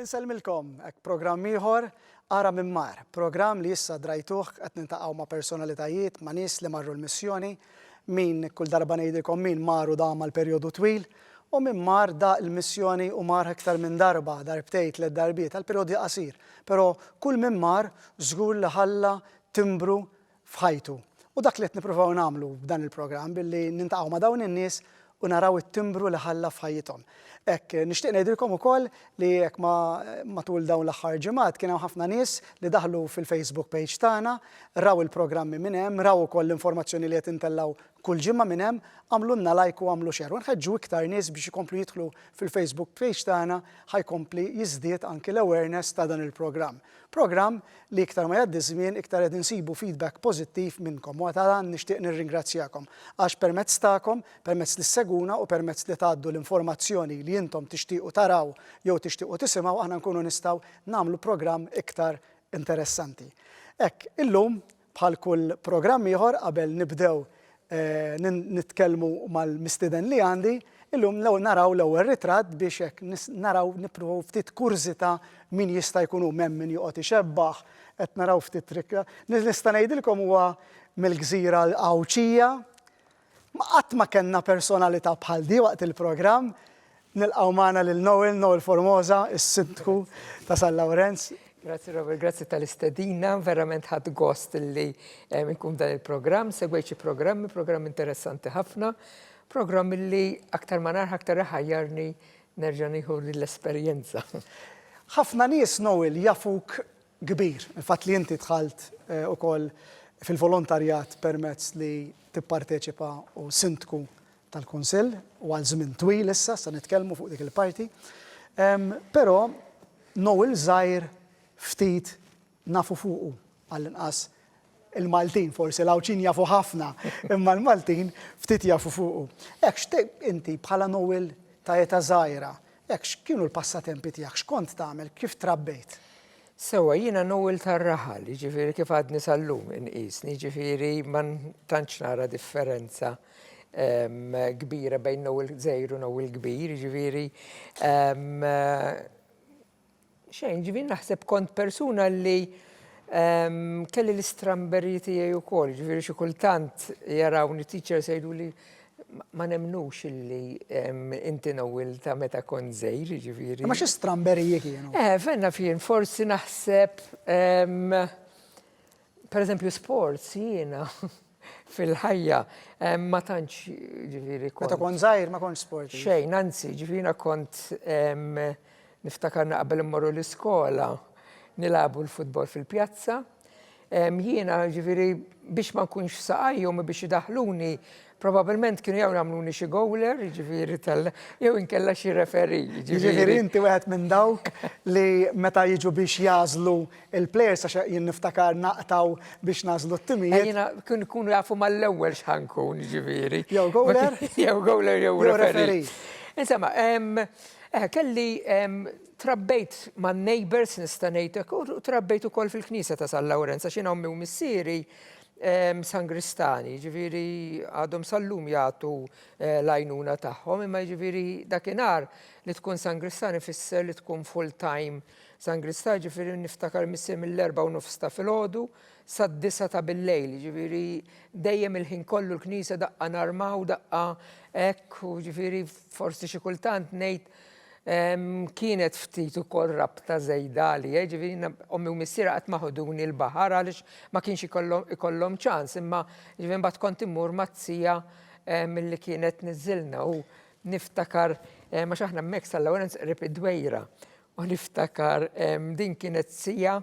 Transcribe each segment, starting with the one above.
Inselmilkom, program ieħor Ara minn Mar, program li issa drajtuh qed nintaqgħu ma' personalitajiet ma' nies li marru l-missjoni, min kull darba ngħidilkom min maru da mal-perjodu twil u min mar da l-missjoni u mar iktar minn darba, darbtejn tliet darbiet għal-perjodi qasir. Però kull min mar żgur li ħalla timbru f'ħajtu. U dak li qed nippruvaw nagħmlu b'dan il-programm billi nintaqgħu ma' dawn in-nies u naraw it-timbru li ħalla f'ħajjithom. Hekk nixtieq ngħidilkom ukoll li hekk matul dawn l-aħħar ġimgħat kien hemm ħafna nies li daħlu fil-Facebook page tagħna, raw il-programmi minn hemm, raw ukoll l-informazzjoni li qed intellaw kull ġimma minn hemm, għamlulna like u għamlu share. U nħeġġu iktar nies biex ikomplu jidħlu fil-Facebook page tagħna ħajkompli jiżdied anke l-awareness ta' dan il-programm. Programm li iktar ma jgħaddi żmien iktar qed insibu feedback pożittiv minnkom. U ta' dan nixtieq nirringrazzjakom għax permezz tagħkom, permezz li seguna u permezz li tgħaddu l-informazzjoni li intom tixtiequ taraw jew tixtiequ tisimgħu aħna nkunu nistgħu nagħmlu programm iktar interessanti. Hekk illum bħal kull programm ieħor qabel nibdew nitkellmu mal-mistiden li għandi, illum naraw l-ewwel ritratt biex hekk naraw nippruvaw ftit kurzita min jista' jkun hu hemm min joqgħod ixebbaħ, qed naraw ftit trikka. Nista' ngħidilkom huwa mill-Gżira l-Qawċija. Qatt ma kellna personalità bħal di waqt il-programm. Nilqgħu magħna lil Noel Formosa, is-Sindku ta' San Lawrenz. Grazie Robert, grazie tal-istedina, verament ħadd gost li nkun dan il-programm, segwejt xi programm interessanti ħafna, programm li aktar ma nar aktar ħajjarni nerġa' nieħu l-esperjenza. Ħafna nies Noel jafuk kbir, il-fatt li inti dħalt ukoll fil-volontarjat permezz li tipparteċipa u sindku tal-Kunsill u għal żmien twil issa se nitkellmu fuq dik il-parti. Però Noel żgħir ftit nafu fuqu għall-inqas il-Maltin, forsi l-Qawċin jafu ħafna, imma l-Maltin ftit jafu fuqu. Hekk inti bħala Noel ta' età żgħira, hekk x'kienu l-passatempi tiegħek, x'kont tagħmel, kif trabbejt? Sewwa jiena Noel tar-raħal, jiġifieri kif għadni sal-lum inqisni, jiġifieri ma tantx nara differenza kbira bejn Noel żgħir u Noel kbir, jiġifieri xejn, ġivin naħseb kont persuna li kelli l-istramberji tiegħi wkoll, ġifieri xi kultant jarawni teachers jgħiduli ma nemnux illi inti Noel ta' meta kont żgħir, ġifieri. Ma xi stramberiji kienu? Fenna fien forsi naħseb pereżempju sports jiena fil-ħajja ma tantx ġifieri kont. Meta kont żgħir ma kontx sport. Xejn, anzi, ġifieri kont niftakarna qabel immorru l-iskola nilagħbu l-futbol fil-pjazza. Jiena ġifieri biex ma nkunx saqajhom biex idaħħluni probabbilment kienu jew jagħmluni xi gowler, jiġifieri jew inkella xi referee. Jiġifieri inti wieħed minn dawk li meta jiġu biex jażlu il-plejers għax jien niftakar naqtaw biex nażlu t-timijiet. Jiena kienu jkunu jafu mal-ewwel x'ħankun jiġifieri. Jew gowler? Jew gowler jew referee. Insomma, kelli trabbejt ma' neighbors nista' ngħidlek u trabbejt ukoll fil-Knisja ta' San Lawrenz għax jiena ommi u missieri Sangristani, ġifieri għadhom sal-lum jagħtu l-għajnuna tagħhom, imma ġifieri dakinhar li tkun Sangristani ifisser li tkun full-time Sangristani, ġifieri niftakar missier mill-4:30 ta' filgħodu sad-9 ta' bil-lejl, ġifieri dejjem il-ħin kollu l-Knisja daqqa narmaw, daqqa hekk, u ġifieri forsi xi kultant ngħid kienet ftit ukoll rabta żejda li, ġifieri ommi u missiera qatt ma ħoduni l-baħar għaliex ma kienx ikollhom ċans, imma ġifieri mbagħad kont immur mat-tija milli kienet niżilna u niftakar ma x'aħna hemmhekk San Lawrenz qrib id-Dwejra u niftakar din kienet sija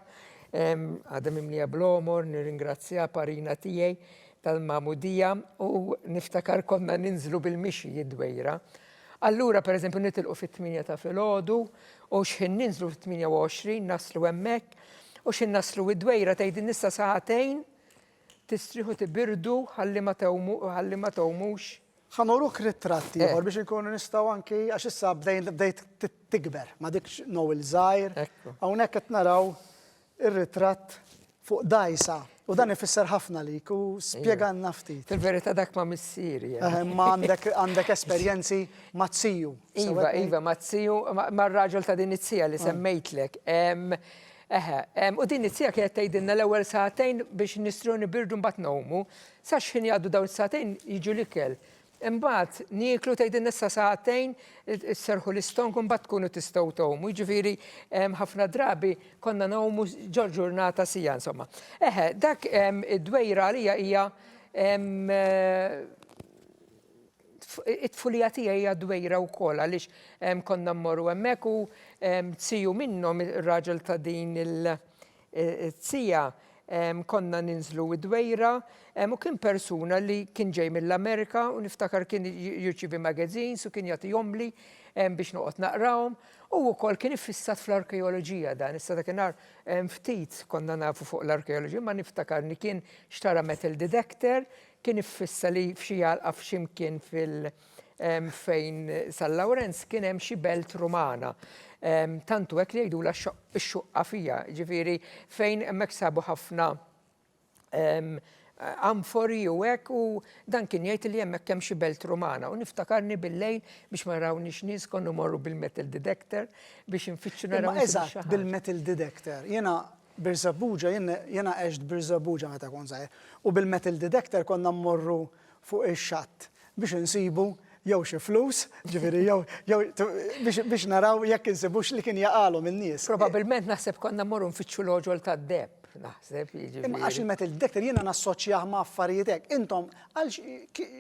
għadha mimlija bl-omor, nirringrazzja parina tiegħi tal-Magħmudija u niftakar konna ninżlu bil-mixi id-Dwejra. Allura, pereżempju, nitilqu fit-8 ta' filgħodu u x'ħin ninżlu fit-28 naslu hemmhekk u x'in naslu id-Dwejra tgħidin nista' saħatejn tistrieħu tibirdu ħalli ma tgħumux. Ħanuruk ritratti ieħor biex inkunu nistgħu anki għax issa bdejt tikber ma' dik Noel żgħir. Hawnhekk qed naraw ir-ritratt fuq dajsa. U dan ifisser ħafna lik u spjeganna ftit. Fil-verità dak ma missieri. Ma għandek esperjenzi ma' tziju. Iva, ma' tziju, ma' raġel ta' din it-tzija li semmejtlek. U din it-tzija kienet tgħidilna l-ewwel saħtejn biex nistru nibirdu mbagħad nawmu, sa x'ħin jgħaddu dawn saħtejn jiġu l-ikel. Imbagħad nieklu tgħidilna issa saħtejn isserħu l-istonk u mbagħad tkunu tistgħu tgħumu. Jiġifieri ħafna drabi konna nawmu ġurnata sija insomma. Dak id-dwejra għalija hija it-tfulija tiegħi hija dwejra wkoll għaliex konna mmorru hemmhekk u tziju minnhom ir-raġel ta' din il-tzija konna ninżlu id-dwejra u kien persuna li kien ġej mill-Amerika u niftakar kien jirċivi magazines u kien jagħti jomli biex noqgħod naqrawhom u wkoll kien iffissat fl-arkeoloġija dan. Issa dakinhar ftit konna nafu fuq l-arkeoloġija ma niftakarni kien xtara metal detector kien iffissa li f'xi jalqa f'ximkien fejn San Lawrenz kien hemm xi belt Rumana. Tantu hekk li jgħidula x-xuqqa fija, ġifieri fejn hemmhekk sabu ħafna amfori u hekk u dan kien jgħid li hemmhekk hemm xi belt Rumana u niftakarni bil-lejl biex ma rawnix nies konnu morru bil-metal detector biex infittxu naraw. Eżatt, bil-metal detector. Jiena Birżabbuġa, jiena għext Birżabbuġa meta kon żgħir u bil-metal detector konna mmorru fuq ix-xatt biex insibu jew xi flus, ġifieri jew biex naraw jekk insibux li kien jaqalhom in-nies. Probabbilment naħseb konna mmorru nfittxu l-oġol tad-deb. Naħseb imma għax il-metal detector jiena nassoċjah ma' affarijiet hekk. Intom għal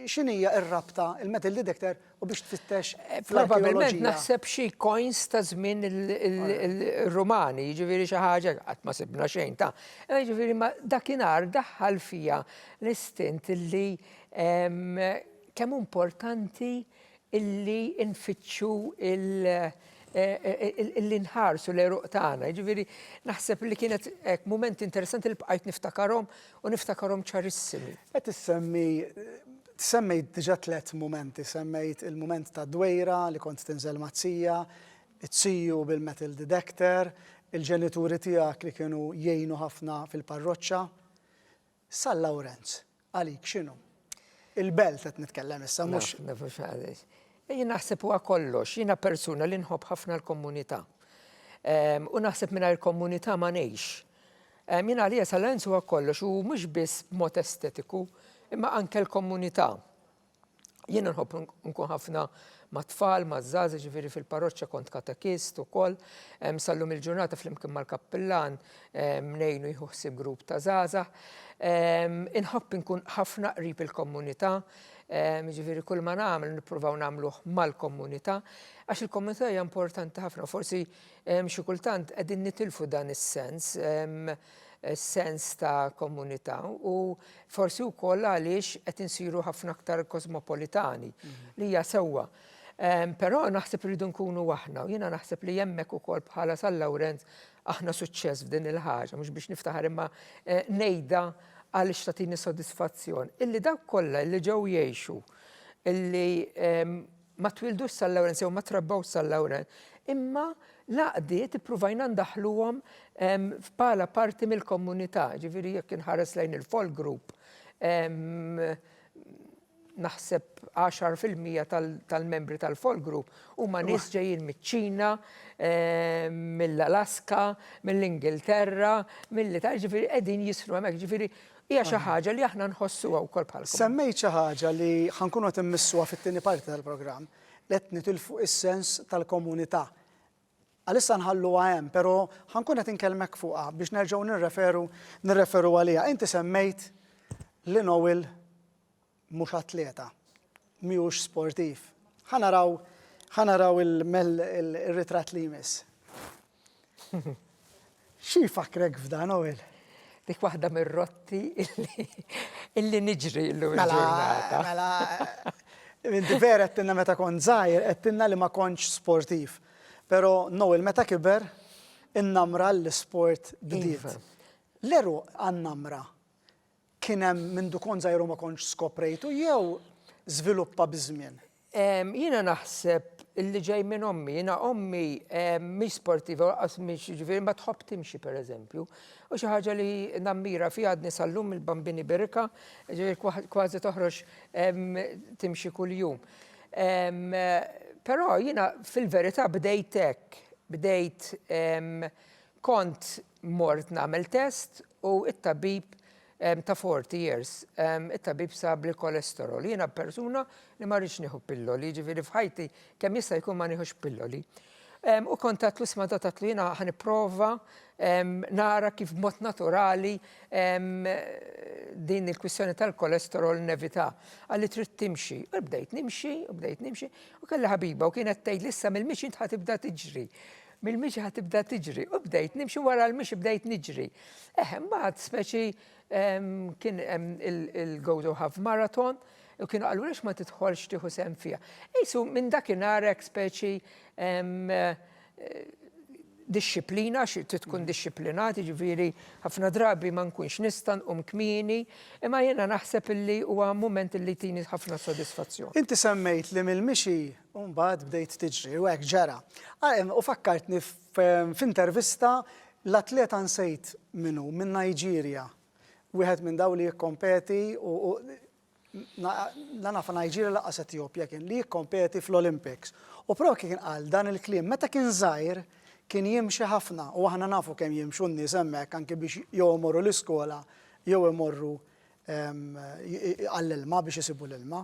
x'inhija r-rabta il-metal detector u biex tfittex probabbilment naħseb xi coins ta' żmien il-Rumani, jiġifieri xi ħaġa qatt ma sibna xejn ta'. Jiġifieri ma dakinhar daħħal fija l-istint illi kemm importanti illi nfittxu illi nħarsu l-eruq tagħna. Jiġifieri naħseb li kienet mument interessanti li bqajt niftakarhom u niftakarhom ċarissimi. Qed semmejt diġà 3 mumenti, semmejt il-mument ta' dwejra li kont tinżel mazzija, it-tziju bil-metal detector, il-ġenituri tiegħek li kienu jgħinu ħafna fil-parroċċa. San Lawrenz, għalik x'inhu? Il-belt qed nitkellem issa mhux. Nafux għaliex. Jien naħseb huwa kollox, jiena persuna li nħobb ħafna l-komunità. U naħseb mingħajr komunità ma ngħix. Jien għalija San Lawrenz huwa kollox u mhux biss b'mod estetiku, imma anke l-komunità. Jiena nħobb nkun ħafna ma' tfal, ma' żgħażagħ, ġifieri fil-parroċċja kont katekist ukoll, sallum il-ġurnata flimkien mal-kappillan ngħinu jieħu ħsieb grupp ta' żgħażagħ. Inħobb inkun ħafna qrib il-komunità, ġifieri kull ma nagħmel nippruvaw nagħmluh mal-komunità, għax il-komunità hija importanti ħafna. Forsi xi kultant qegħdin nitilfu dan is-sens, sens ta' komunità u forsi wkoll għaliex qed insiru ħafna aktar kosmopolitani li hija sewwa. Però naħseb rridu nkunu aħna u jiena naħseb li hemmhekk ukoll bħala San Lawrenz aħna suċċess f'din il-ħaġa, mhux biex niftaħar imma ngħidha għaliex tagħtini sodisfazzjon. Illi dawk kollha illi ġew jgħixu, illi ma twildux San Lawrenz jew ma trabbewx San Lawrenz, imma laqdiet ippruvajna ndaħluhom bħala parti mill-komunità, ġifieri jekk inħares lejn il-folk group. Naħseb 10% tal-membri tal-folk group huma nies ġejjin miċ-Ċina, mill-Alaska, mill-Ingilterra, mill-Italja, ġifieri qegħdin jisru hemmhekk, ġifieri hija xi ħaġa li aħna nħossuha wkoll bħal. Semmejt xi ħaġa li ħankunu qed immissuha fit-tieni parti tal-programm li qed nitilfu is-sens tal-komunità. Għalissa nħalluha hemm, però ħankun qed inkellmek fuqha biex nerġgħu nirreferu għaliha. Inti semmejt li Noel mhux atleta, mhijiex sportiv. Ħanaraw il-ritratt li jmiss. Xi fakrek f'dan Noel? Dik waħda mir-rotti illi niġri llum il-ġurnata. Mela, inti vera qedtilna meta kont żgħir, qedtilna li ma kontx sportiv. Però Noel meta kiber innamra l-sport bdiet. L-eru għan-namra kien hemm minn dukun żgħir ma kontx skoprejtu jew żviluppa biż-żmien? Jiena naħseb illi ġej minn ommi. Jiena ommi mhix sportiva, mhix ġifieri ma tħobb timxi pereżempju. U xi ħaġa li nammira fiha għadni sal-lum il-bambini birika, ġifieri kważi toħroġ timxi kuljum. Però jiena fil-verità bdejt hekk, bdejt kont mort nagħmel test u it-tabib ta' 40 years, it-tabib sab li kolesterol. Jiena persuna li ma rridx nieħu pilloli, ġifieri f'ħajti kemm jista' jkun ma nieħux pilloli. U kont tatlu smada tatlu jiena ħanipprova nara kif mod naturali din il-kwissjoni tal-kolesterol nevita. Għalli trid timxi. U bdejt nimxi, u kelli ħabiba u kienet tgħid issa mill-mixi int ħatibda tiġri. Mill-mixi ħatibda tiġri. U bdejt nimxi wara l-mixi bdejt niġri. Mbagħad speċi kien il-Go to Half Marathon u kienu għallu ma tidħolx tieħu sehem fiha. Ejsu minn dakinhar hekk speċi disċiplina, tkun disċiplinati, ġifieri ħafna drabi ma nkunx nista' nqum kmieni, imma jiena naħseb illi huwa mument illi tini ħafna sodisfazzjon. Inti semmejt li mill-mixi u mbagħad bdejt tiġri u hekk ġara. U fakkartni f'intervista l-atleta nsejt minnu minn Niġerja. Wieħed minn dawn li jikkompeti u nafa Niġerja laqas Etjopja kien li jikkompeti fl-Olympics. U propri kien qal dan il-kliem meta kien żgħir kien jimxi ħafna u aħna nafu kemm jimxu n-nies hemmhekk anke biex jew imorru l-iskola jew imorru għall-ilma biex isibu l-ilma.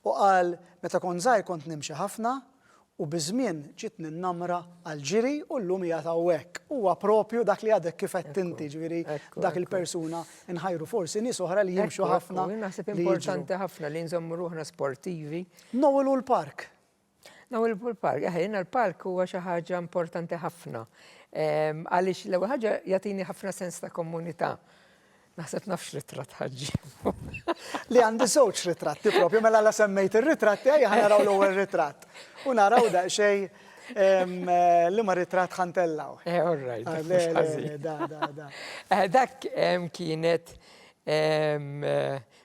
U qal meta kont żgħir kont nimxi ħafna u biżmien ġiet ninnamra għall-ġiri u llum hija hawnhekk. Huwa proprju dak li għadek kif qed inti ġifieri dak il-persuna nħajru forsi nies oħra li jimxu ħafna. Naħseb importanti ħafna li nżommu ruħna sportivi. Nowlu l-park. Nowlu l-park, jiena l-park huwa xi ħaġa importanti ħafna. Għaliex l-ewwel ħaġa jagħtini ħafna sens ta' komunità. Naħseb nafx ritratt ħaġġi. Li għandi żewġ ritratti propju mela la semmejt ir-ritratti ejja naraw l-ewwel ritratt. U naraw daqsxejn li ma ritratt ħantellaw. All right. Dak kienet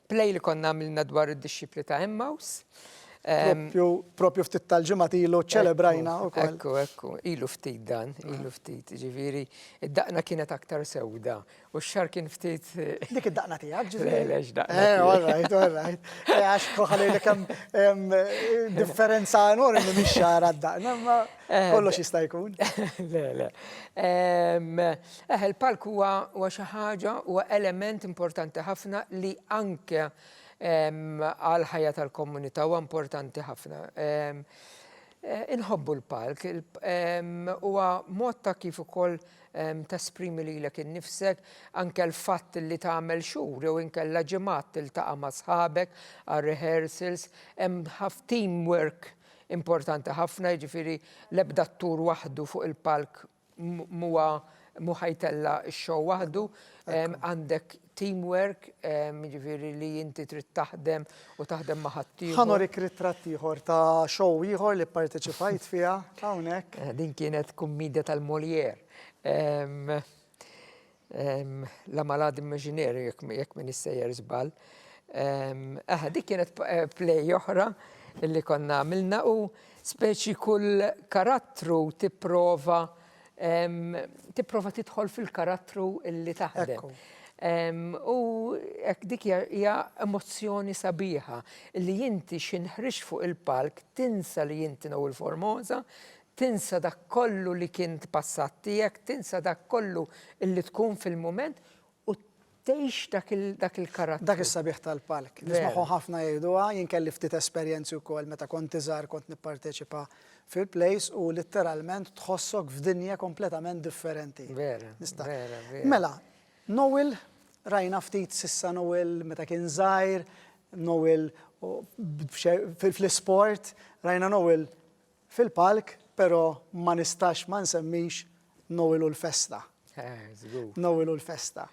play li konna għamilna dwar id-disċipli ta' Emmaus. Propju ftit tal-ġimgħat ilu ċelebrajna wkoll. Ekku, ilu ftit dan, ġifieri id-daqna kienet aktar sewda u x-xahar kien ftit. Dik id-daqna tiegħek ġifieri. Lex daqna. All right. Għax ħalejlek hemm differenza enormi mix-xahar għad-daqna, ma kollox jista' jkun. Le. Il-palk huwa xi ħaġa, huwa element importanti ħafna li anke għal-ħajja tal-komunità huwa importanti ħafna. Inħobbu l-palk, huwa mod ta' kif ukoll tesprimi lilek innifsek, anke l-fatt li tagħmel xhur jew inkella ġimgħat tiltaqa' ma' sħabek għal rehearsals, hemm teamwork importanti ħafna, jiġifieri l-ebda ttur waħdu fuq il-palk mu ħajtella x-show waħdu, għandek teamwork, ġifieri li inti trid taħdem u taħdem ma' ħadd ieħor. Ħanorik ritratt ieħor ta' show ieħor li pparteċipajt fiha hawnhekk. Din kienet kummedja tal-Molière. La Malade Imaginaire jekk min issejjer żball. Dik kienet play oħra li konna għamilna u speċi kull karattru tipprova tidħol fil-karattru illi taħdem. U dik hija emozzjoni sabiħa li inti xinħrix fuq il-palk tinsa li inti Nowell Formosa, tinsa dak kollu li kien passat tiegħek, tinsa dak kollu illi tkun fil-mument u tgħix dak il-karattru. Dak is-sabiħ tal-palk. Nismaħu ħafna jgħiduha, jien kelli ftit esperjenzi wkoll meta kont iżgħar kont nipparteċipa fil-plejs u letteralment tħossok f'dinja kompletament differenti. Vera. Mela, Nowell, rajna ftit sissa Nowell meta kien żgħir, Nowell fil-sport, rajna Nowell fil-palk, però ma nistax ma nsemmix Nowell u l-festa. Nowell u l-festa.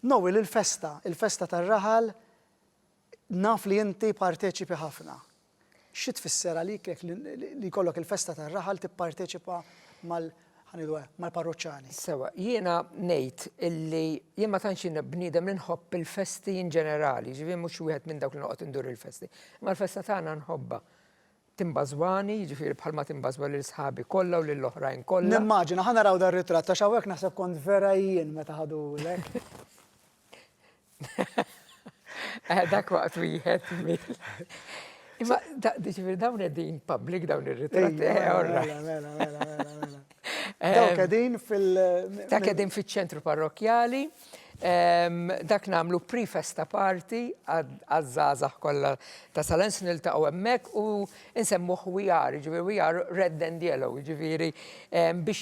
Nowell il-festa tar-raħal, naf li inti parteċipi ħafna. Xi tfisser għalik li jkollok il-festa tar-raħal tipparteċipa mal-parroċċani? Sewa, jiena ngħid illi jien ma tantx bniedem li nħobb il-festi in ġenerali, ġifieri mhux wieħed minn dawk li noqgħod indur il-festi. Ma l-festa tagħna nħobbha. timbażwani, jiġifieri bħalma timbażwa lil sħabi kollha u lill-oħrajn kollha. Nimmaġina ħa naraw dar ritratt ta' xawek naħseb kont vera jien meta ħadulek. Dak waqt wieħed mill. Imma jiġifieri dawn qegħdin public dawn ir-ritratti. Dawk qegħdin Dak qegħdin fiċ-ċentru parrokjali. Dak nagħmlu pre-festa party għaż-żgħażagħ kollha ta' Salens niltaqgħu hemmhekk u nsemmuh We Are, jiġifieri We Are Red and Yellow, jiġifieri biex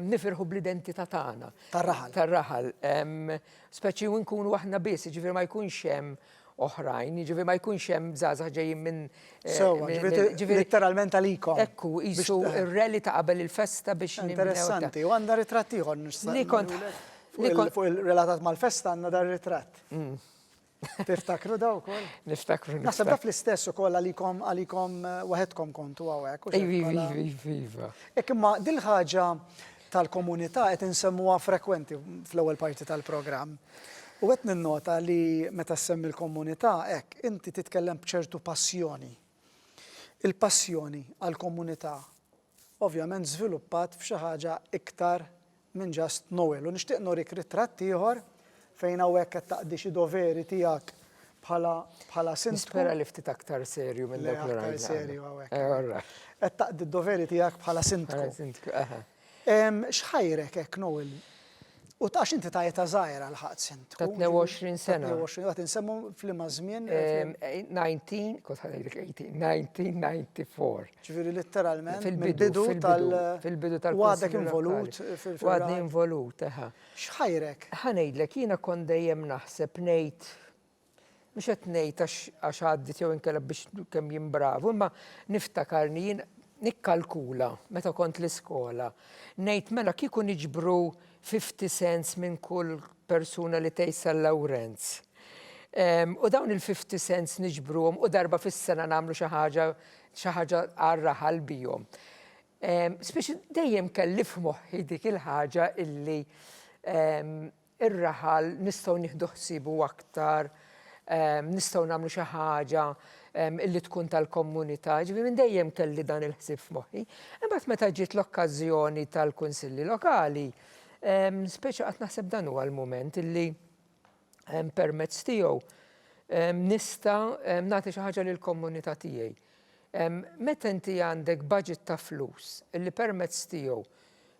nifirħu bl-identità tagħna. Tar-raħal. Speċi nkunu aħna biss, jiġifieri ma jkunx hemm oħrajn, jiġifieri ma jkunx hemm żgħażagħ ġejjin minn. Literalment għalikom. Ekku, qisu r-rally ta' qabel il-festa biex. Interessanti, u għandha ritratt ieħor fuq il-relatat mal-festa għandna dar ritratt. Tiftakru daw kol? Niftakru. Naħseb da fl-istess ukoll għalikom waħedkom kontu hawnhekk. Iva. Imma dil-ħaġa tal-komunità qed insemmuha frekwenti fl-ewwel parti tal-programm. U qed ninnota li meta semmi l-komunità hekk inti titkellem b'ċertu passjoni. Il-passjoni għall-komunità ovvjament żviluppat f'xi ħaġa iktar minn just Noel. U nixtieq norik ritratt ieħor fejn hawnhekk qed taqdi xi doveri tiegħek bħala sindku. Nispera li ftit aktar serju minn dak l aktar serju hawnhekk. Qed taqdi d-doveri tiegħek bħala sindku. X'ħajrek hekk Noel? U tax inti ta' jeta żgħira l-ħadd sindku. Ta' 22 sena. 22 qed insemmu fl-imma żmien. 1994. Ġifieri letteralment fil-bidu tal-għadek involut. Għadni involut, X'ħajrek? Ħanejdlek jiena kont dejjem naħseb ngħid mhux qed ngħid għax għaddit jew inkella biex kemm jimbravu, imma niftakarni jien nikkalkula meta kont l-iskola. Ngħid mela kieku niġbru 50 cents minn kull persuna li tgħix San Lawrenz. U dawn il-50 cents niġbruhom u darba fis-sena nagħmlu xi ħaġa għar-raħal bihom. Speċi dejjem kelli f'moħħi dik il-ħaġa illi ir-raħal nistgħu nieħdu ħsibu aktar, nistgħu nagħmlu xi ħaġa illi tkun tal-komunità, ġifieri minn dejjem kelli dan il-ħsieb f'moħħi. Imbagħad meta ġiet l-okkażjoni tal-kunsilli lokali, speċi qatt naħseb dan huwa l-mument illi permezz tiegħu nista' nagħti xi ħaġa lill-komunità tiegħi. Meta inti għandek budget ta' flus illi permezz tiegħu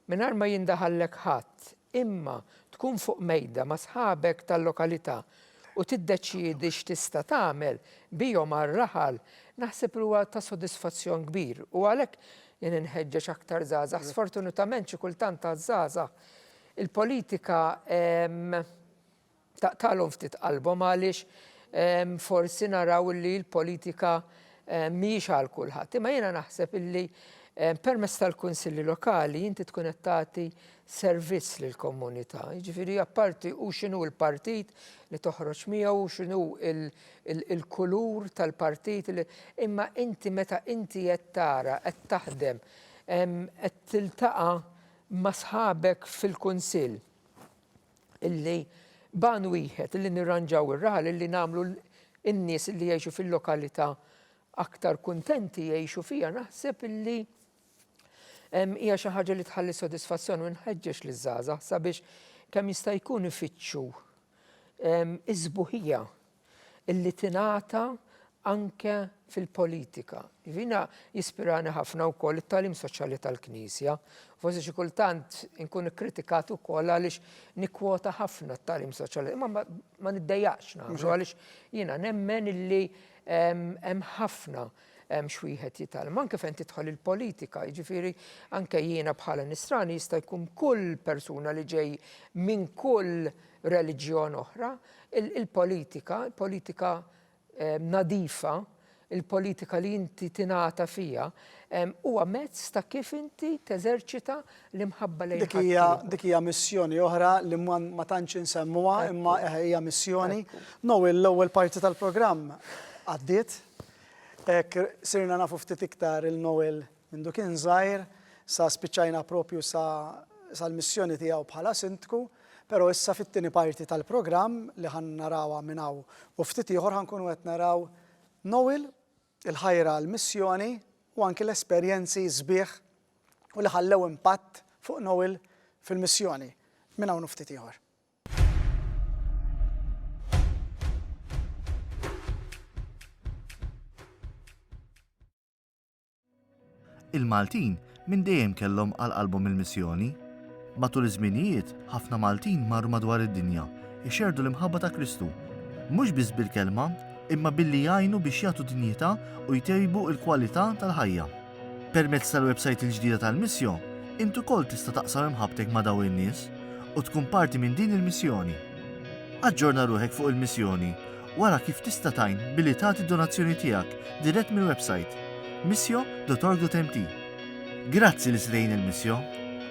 mingħajr ma jindaħallek ħadd imma tkun fuq mejda ma' sħabek tal-lokalità u tiddeċiedi x'tista' tagħmel bihom għar-raħal, naħseb li huwa ta' sodisfazzjon kbir. U għalhekk jien inħeġġeġ aktar żgħażagħ. Sfortunatament xi kultant taż-żgħażagħ il-politika taqtalhom ftit qalbhom għaliex forsi naraw li l-politika mhijiex għal kulħadd. Imma jiena naħseb illi permezz tal-kunsilli lokali inti tkun qed tagħti servizz lill-komunità. Jiġifieri apparti u x'inhu l-partit li toħroġ miegħu u x'inhu il-kulur tal-partit imma inti meta inti qed tara qed taħdem qed tiltaqa' ma' sħabek fil-kunsill illi ban wieħed illi nirranġaw ir-raħal illi nagħmlu n-nies illi jgħixu fil-lokalità aktar kuntenti jgħixu fiha, naħseb illi hija xi ħaġa li tħalli sodisfazzjon u nħeġġeġ liż-żgħażagħ sabiex kemm jista' jkun ifittxu iżbuħija illi tingħata anke fil-politika. Jiena jispirani ħafna wkoll it-tagħlim soċjali tal-Knisja. Forsi xi kultant inkun ikkritikat ukoll għaliex nikkwota ħafna t-tagħlim soċjali, imma ma niddejjaqx nagħmlu għaliex jiena nemmen illi hemm ħafna xwieħed jitgħallem. Anke fejn tidħol il-politika, jiġifieri anke jiena bħala nisrani jista' jkun kull persuna li ġej minn kull reliġjon oħra, il-politika nadifa, il-politika li inti tingħata fiha huwa mezz ta' kif inti teżerċita l-imħabba lejn dik hija missjoni oħra li ma tantx insemmuha imma hija missjoni. L-ewwel parti tal-programm għaddiet. Sirna nafu ftit iktar il-Noel minn kien żgħir sa spiċċajna propju sal-missjoni tiegħu bħala sindku, però issa fit-tieni parti tal-programm li ħan narawha minn hawn u ftit ieħor ħankunu qed naraw Noel il-ħajra l-missjoni u anke l-esperjenzi sbieħ u li ħallew impatt fuq Noel fil-missjoni minn hawn ftit ieħor. Il-Maltin minn dejjem kellhom għal-qalbhom il-missjoni. Matul iż-żminijiet ħafna Maltin marru madwar id-dinja ixerdu l-imħabba ta' Kristu. Mhux biss bil-kelma, imma billi jgħinu biex jagħtu dinjità u jtejbu l-kwalità tal-ħajja. Permezz tal-website il-ġdida tal-missjon, intu kol tista' taqsam imħabbtek ma' dawn in-nies u tkun parti minn din il-missjoni. Aġġorna ruħek fuq il-missjoni wara kif tista' tajn billi tagħti donazzjoni tiegħek dirett mill-website missio.org.mt. Grazzi li srejn il-missjon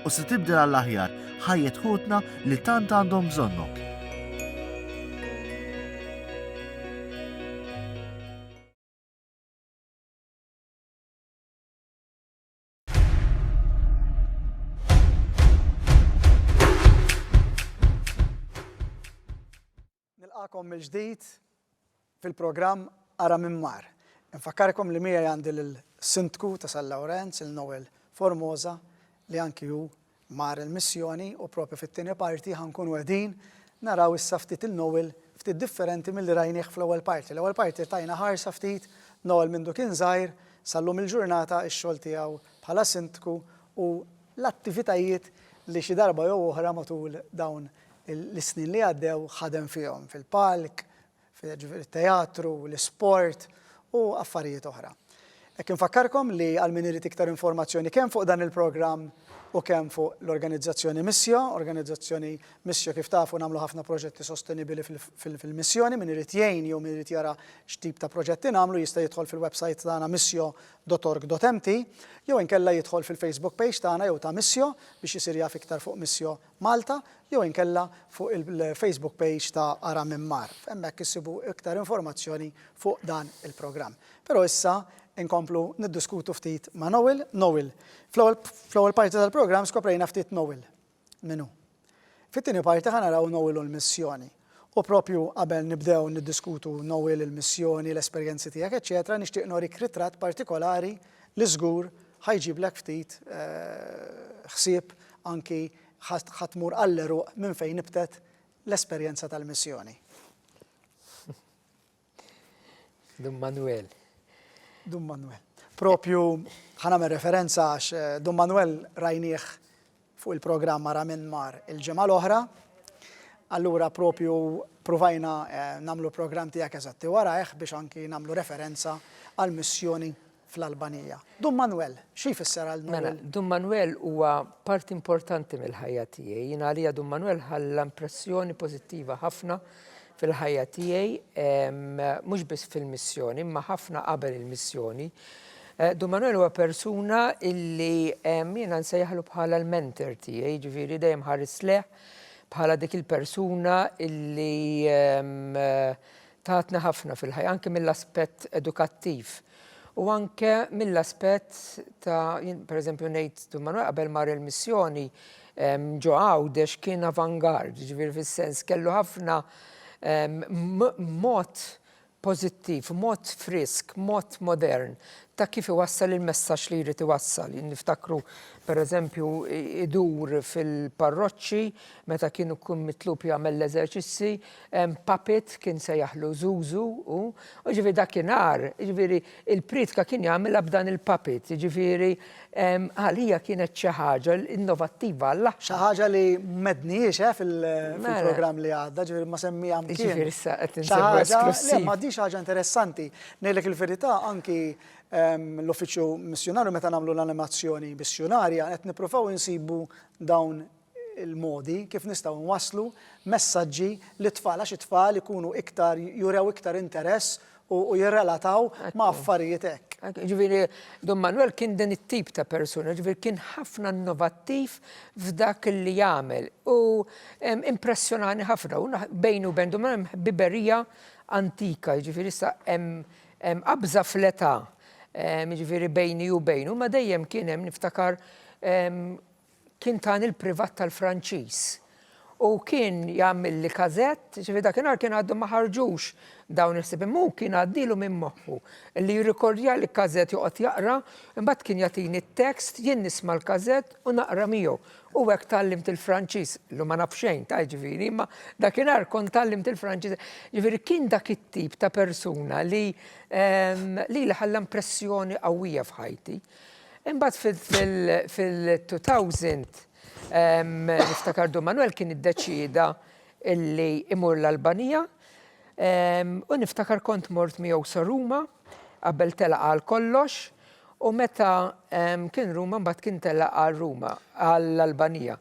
u se tibdel għall-aħjar ħajjet ħutna li tant għandhom bżonnok. Nilqakom mill-ġdid fil-programm Ara minn Mar. Infakkarkom li mija għandi l-Sindku ta' San Lawrenz, il-Noel Formosa, li anki hu mar il-missjoni u propju fit-tieni parti ħankunu qegħdin naraw issa ftit il-Noel ftit differenti milli rajnieh fl-ewwel parti. L-ewwel parti tajna ħarsa ftit Noel mindu kien żgħir sallum il-ġurnata x-xogħol tiegħu bħala Sindku u l-attivitajiet li xi darba jew oħra matul dawn l-snin li għaddew ħadem fihom fil-palk, fil-teatru, l-isport u affarijiet oħra. Hekk infakkarkom li għal min irid iktar informazzjoni kemm fuq dan il-programm u kemm fuq l-organizzazzjoni Missio. Organizzazzjoni Missio kif tafu nagħmlu ħafna proġetti sostenibbli fil-missjoni, min irid jgħin jew min irid jara x'tip ta' proġetti nagħmlu jista' jidħol fil-website tagħna missio.org.mt jew inkella jidħol fil-Facebook page tagħna jew ta' Missio biex isir jaf iktar fuq Missio Malta jew inkella fuq il-Facebook page ta' Ara minn Mar. Hemmhekk issibu iktar informazzjoni fuq dan il-programm. Però issa inkomplu niddiskutu ftit ma' Noel. Fl-ewwel parti tal-programm skoprejna ftit Noel minnu. Fit-tieni parti ħanaraw Noel u l-missjoni. U propju qabel nibdew niddiskutu Noel, il-missjoni, l-esperjenzi tiegħek, eċetera, nixtieq norik ritratt partikolari li żgur ħajġiblek ftit ħsieb anki ħatmur għall-eruq minn fejn nibtet l-esperjenza tal-missjoni. Dum Manuel. Dum Manuel. Propju ħanamel referenza għax Dum Manuel rajnieh fuq il-programm Ara minn Mar il-ġimgħa l-oħra. Allura propju provajna nagħmlu programm tiegħek eżatti warajh biex anki nagħmlu referenza għall missjoni fl-Albanija. Dum Manuel, xi jfisser għal Noel? Dum Manuel huwa parti importanti mill-ħajja tiegħi. Jien għalija Dum Manuel ħalla impressjoni pożittiva ħafna fil-ħajja tiegħi, mhux biss fil-missjoni, imma ħafna qabel il-missjoni. Dum Manuel huwa persuna illi jiena nsejjaħlu bħala l-mentor tiegħi, ġifieri dejjem ħares leħ bħala dik il-persuna illi tatna ħafna fil-ħajja, anke mill-aspett edukattiv. U anke mill-aspett ta' pereżempju ngħid Dum Manuel qabel mar il-missjoni ġo Għawdex kien avangard, ġifieri fis-sens kellu ħafna mod pożittiv, mod frisk, mod modern ta' kif iwassal il-messaġġ li jrid iwassal. Niftakru pereżempju idur fil-parroċċi meta kienu kun mitlub jagħmel l-eżerċissi, puppet kien sejjaħlu Zuzu u ġifieri dakinhar, ġifieri il-pritka kien jagħmilha b'dan il-puppet, ġifieri għalija kienet xi ħaġa innovattiva għall xi ħaġa li m'għedniex fil-programm li għadda, ġifieri ma semmija mkien. Ġifieri issa qed insemmu esklusiv. Ma di ħaġa interessanti. Ngħidlek il-verità anki l-Uffiċċju Missjonarju meta nagħmlu l-animazzjoni missjonarja qed nippruvaw insibu dawn il-modi kif nistgħu nwasslu messaġġi li tfal għax it-tfal ikunu iktar jurew iktar interess u jirrelataw ma' affarijiet hekk. Ġifieri Dum Manuel kien din it-tip ta' persuna, ġifieri kien ħafna innovattiv f'dak li jagħmel u impressjonani ħafna u bejnu u bejn Dum Manuel biberija antika, ġifieri issa hemm qabża fl-età. Ġifieri bejni u bejnu, ma dejjem kien hemm niftakar kien tan il-privat tal-Franċiż. u kien jagħmel li kazett, ġifieri dakinhar kien għadhom ma ħarġux dawn il-sib, imma kien għaddilu minn moħħu li jirrikordja li kazett joqgħod jaqra, imbagħad kien jagħtini t-tekst, jien nisma' l-kazett u naqra miegħu. U hekk tallimt il-Franċiż, lu ma naf xejn ta' ġifieri, imma dakinhar kont tallimt il-Franċiż. Ġifieri kien dak it-tip ta' persuna li ħalla impressjoni qawwija f'ħajti. Imbagħad fil-2000 niftakar Du Manuel kien iddeċida illi imur l-Albanija u niftakar kont mort miegħu sa Ruma qabel telaqa għal kollox u meta kien Ruma mbagħad kien telaqa għal Ruma għall-Albanija.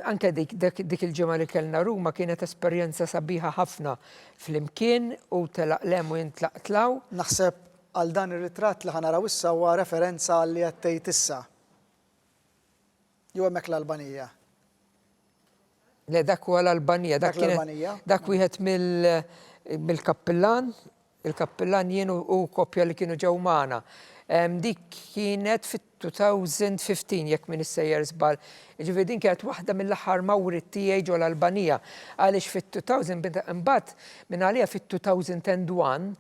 Anke dik il-ġimgħa li kellna Ruma kienet esperjenza sabiħa ħafna flimkien u telaqlem u jintlaqtlaw. Naħseb għal dan ir-ritratt li ħanaraw issa huwa referenza għal li qed tgħid issa. Jew hemmhekk l-Albanija. Le dak huwa l-Albanija, dak wieħed mill-kappillan, il-kappillan jien u koppja li kienu ġew magħna. Dik kienet fit-2015 jekk min issejjer żball. Ġifieri din kienet waħda mill-aħħar mawrid tiegħi ġew l-Albanija għaliex fit-2000 imbagħad minn għaliha fit-2001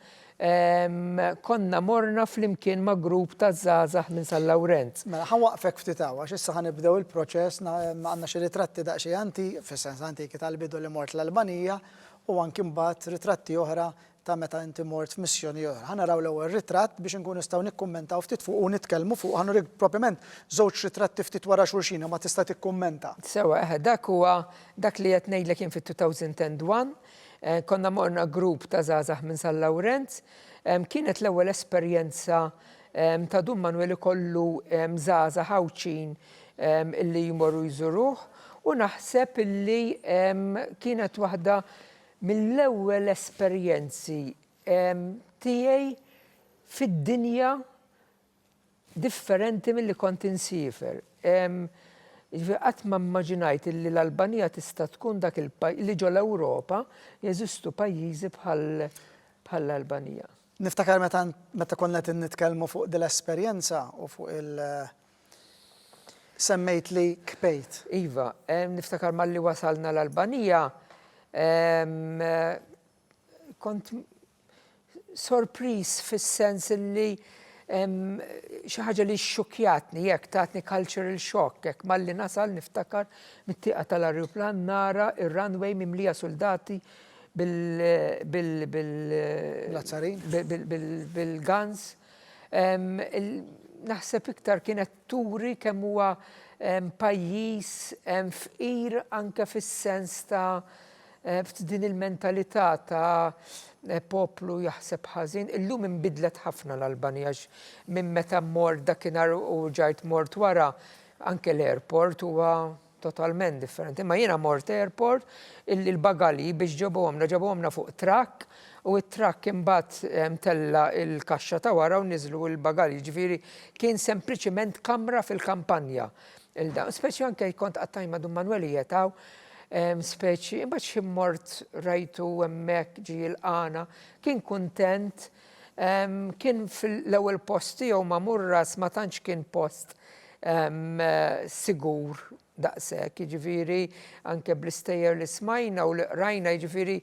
konna morna flimkien ma' grupp ta' żgħażagħ minn San Lawrenz. Mela ħanwaqfek ftit hawn għax issa ħanibdew il-proċess għandna xi ritratti daqsxejn anti, fis-sens antiki tal-bidu li mort l-Albanija u anki mbagħad ritratti oħra ta' meta inti mort f'missjoni oħra. Ħanaraw l-ewwel ritratt biex inkunu nistgħu nikkummentaw ftit fuq u nitkellmu fuq ħanurik propjament żewġ ritratti ftit wara xulxin ma tista' tikkummenta. Sewa dak huwa dak li qed ngħidlek kien fit-2001. Konna morna grupp ta' żgħażagħ minn San Lawrenz. Kienet l-ewwel esperjenza ta' Du Manuel ikollu żgħażagħ ħawċin illi jmorru jżuruh u naħseb illi kienet waħda mill-ewwel esperjenzi tiegħi fid-dinja differenti milli kont insifer. Qatt ma immaġinajt li l-Albanija tista' tkun dak il-pajjiż li ġo l-Ewropa jeżistu pajjiżi bħall-Albanija. Niftakar meta konna qed nitkellmu fuq din l-esperjenza u fuq semmejt li kbejt. Iva, niftakar malli wasalna l-Albanija kont sorpriż fis-sens li xi ħaġa li xxukjatni jekk tatni cultural shock jekk malli nasal niftakar mit-tieqa tal-ajruplan nara ir-runway mimlija soldati bil-guns. Naħseb iktar kienet turi kemm huwa pajjiż fqir anke fis-sens ta' din il-mentalità ta' poplu jaħseb ħażin. Illum inbidlet ħafna l-Albanija minn meta mort dakinhar u ġajt mort wara anke l-airport huwa totalment differenti. Ma jiena mort airport illi l-bagali biex ġabuhomna fuq trakk u t-trakk imbagħad tella il-kaxxa ta' wara u niżlu l-bagali. Ġifieri kien sempliċement kamra fil-kampanja. Speċi anke kont qattajma Du Manuel jetaw speċi, imbagħad xi mort rajtu hemmhekk ġie jilqana, kien kuntent, kien fl-ewwel post tiegħu ma' Murras ma tantx kien post sigur daqshekk, jiġifieri anke bl-istejjer li smajna u li rajna jiġifieri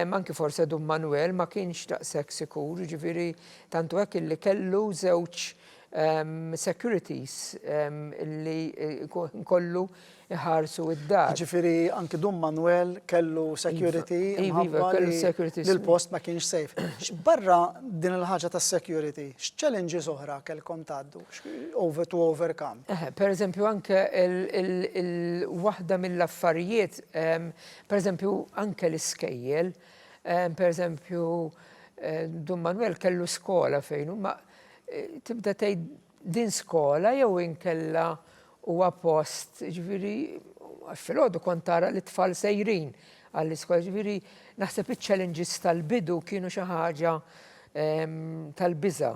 anke forse Du Manuel ma kienx daqshekk sikur, jiġifieri tantu hekk illi kellu żewġ securities illi kollu iħarsu id-dar. Ġifieri anke Du Manuel kellu security imħabba li l-post ma kienx safe. Barra din il-ħaġa tas-security, x'challenges oħra kellkom tgħaddu to overcome? Pereżempju anke waħda mill-affarijiet, pereżempju anke l-iskejjel, pereżempju Du Manuel kellu skola fejn huma tibda tgħid din skola jew inkella huwa post, ġifieri fil-għodu kont tara li tfal sejrin għall-iskola, ġifieri naħseb iċ-challenges tal-bidu kienu xi ħaġa tal-biża'.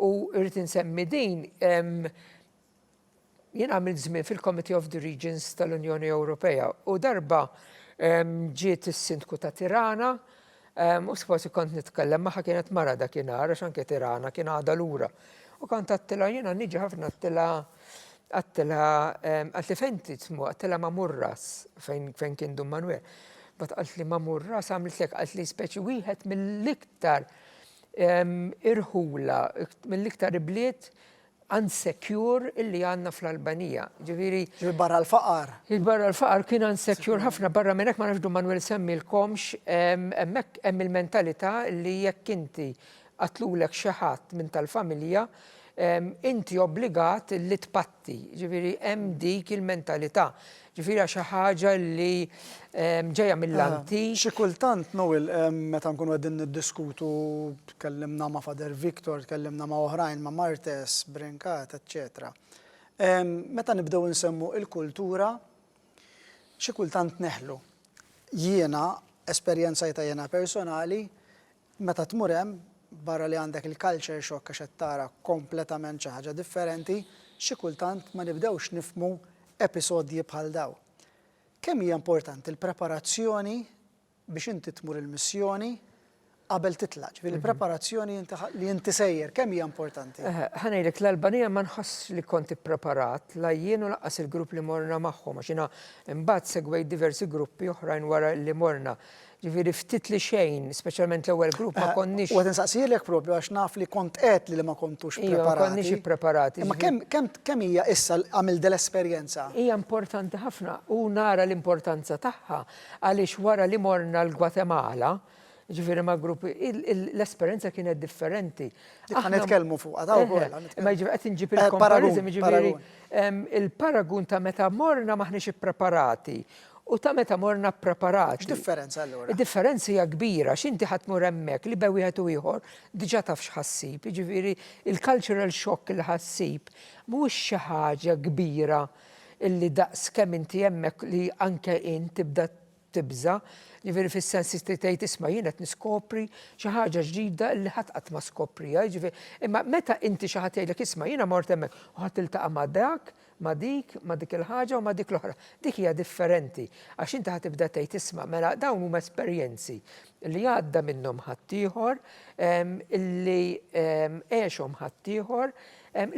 U rrid insemmi din jien għamilt żmien fil-Committee of the Regions tal-Unjoni Ewropea u darba ġiet is-Sindku ta' Tirana u sposi kont nitkellem magħha kienet mara dakinhar għax anke Tirana kien għadha lura. U kont għattila jiena niġi ħafna għattila għattila, għalli fejn titmu, għattila ma' Murras, fejn kien Dun Manuel. Bat għalli ma' Murras, għamlit lek, għalli speċi wieħed mill-iktar irħula, mill-iktar bliet unsecure illi għanna fl-Albanija. Ġifiri. Barra l-faqar. Il-barra l-faqar kien unsecure ħafna barra minnek ma nafx Dun Manuel semmi l-komx, emmek hemm il-mentalità li jekk inti għatlulek xaħat minn tal-familja, inti obbligat li tpatti. Ġifiri, hemm dik il-mentalità. Ġifiri xi ħaġa li ġejja mill-antik. Xi kultant Noel, meta nkunu qegħdin niddiskutu, tkellimna ma' Father Victor, tkellimna ma' oħrajn, ma' Martes, Brinkat, eċċetera. Meta nibdew insemmu il-kultura, xi kultant neħlu. Jiena, esperjenzajta jiena personali, meta tmur hemm barra li għandek il-culture shock għax qed tara kompletament xi ħaġa differenti, xi kultant ma nibdewx nifhmu episodji bħal daw. Kemm hija importanti l-preparazzjoni biex inti tmur il-missjoni qabel titla'. Il-preparazzjoni li inti sejjer, kemm hija importanti? Ħanejlek l-Albanija ma nħoss li kont ippreparat la jien u laqqas il-grupp li morna magħhom għax jiena imbagħad segwej diversi gruppi oħrajn wara li morna. Ġifieri ftit li xejn, speċjalment l-ewwel grupp ma konniex. U qed insaqsilek propju għax naf li kont qed li ma kontux preparati. Ma konniex ippreparati. Imma kemm hija issa għamil del-esperjenza? Hija importanti ħafna u nara l-importanza tagħha għaliex wara li morna l-Gwatemala, ġifieri ma' gruppi, l-esperjenza kienet differenti. Dik nitkellmu fuqha daw ukoll. Ma ġifieri qed inġib il-comparison, ġifieri il-paragun ta' meta morna maħniex ippreparati. U ta' meta morna preparati. X'differenza allura? Id-differenza hija kbira, x'inti ħatmur hemmhekk li wieħed u ieħor diġà taf x'ħassib, jiġifieri il-cultural shock li ħassib mhuwiex xi ħaġa kbira illi daqs kemm inti hemmhekk li anke int tibda tibża, jiġifieri fis-sens li tgħid isma' jien qed niskopri xi ħaġa ġdida li ħadd qatt ma skopriha, jiġifieri imma meta inti xi ħadd jgħidlek isma' jiena mort hemmhekk u ħadd tiltaqa' ma' dak, ma' dik il-ħaġa u ma' dik l-oħra. Dik hija differenti. Għax inti ħad tibda tgħid isma' mela dawn huma esperjenzi li għadda minnhom ħaddieħor, illi għexhom ħaddieħor